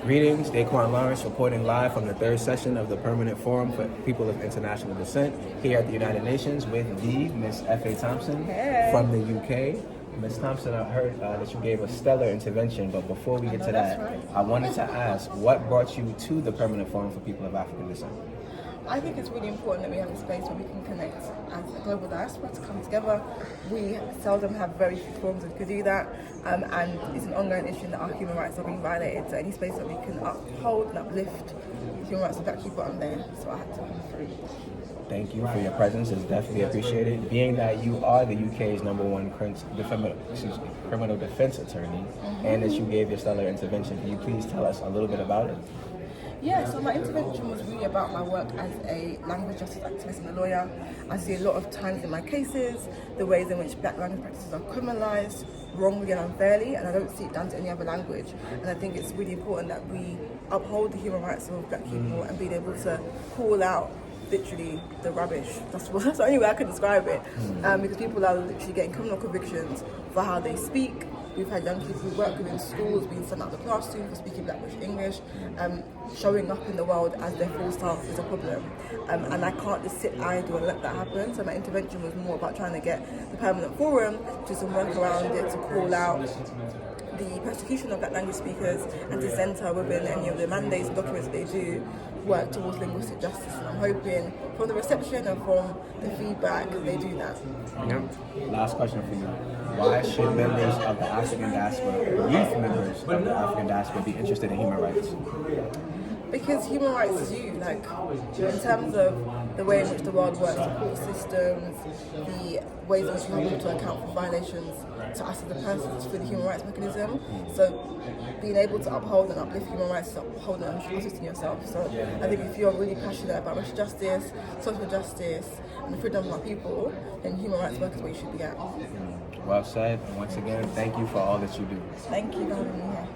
Greetings, DaQuan Lawrence reporting live from the third session of the Permanent Forum for People of International Descent here at the United Nations with Miss Ife Thompson from the UK. Ms. Thompson, I heard that you gave a stellar intervention, but before we get to that, I wanted to ask, what brought you to the Permanent Forum for People of African Descent? I think it's really important that we have a space where we can connect as a global diaspora to come together. We seldom have very few forums that could do that, and it's an ongoing issue that our human rights are being violated. So any space that we can uphold and uplift the human rights of Black people, I'm there. So I had to come through. Thank you for your presence. It's definitely appreciated. Being that you are the UK's #1 criminal defense attorney, and that you gave your stellar intervention, can you please tell us a little bit about it? Yeah, so my intervention was really about my work as a language justice activist and a lawyer. I see a lot of times in my cases the ways in which Black language practices are criminalised wrongly and unfairly, and I don't see it done to any other language. And I think it's really important that we uphold the human rights of Black people and being able to call out literally the rubbish. That's the only way I can describe it. Because people are literally getting criminal convictions for how they speak. We've had young people who work within schools being sent out of the classroom for speaking Black English, showing up in the world as their full self is a problem. And I can't just sit idle and let that happen. So my intervention was more about trying to get the Permanent Forum to do some work around it, to call out the persecution of Black language speakers and to centre within any of the mandates and documents they do work towards linguistic justice. And I'm hoping from the reception and from the feedback they do that. Yep. Last question for you. Why should members of the African diaspora, youth members of the African diaspora, be interested in human rights? Because human rights is you, like, in terms of the way in which the world works, the court systems, the ways in which we have to account for violations to us as a person through the human rights mechanism. So being able to uphold and uplift human rights is upholding and protecting yourself. So I think if you're really passionate about racial justice, social justice, and the freedom of our people, then human rights work is where you should be at. Well said. And once again, thank you for all that you do. Thank you for having me here.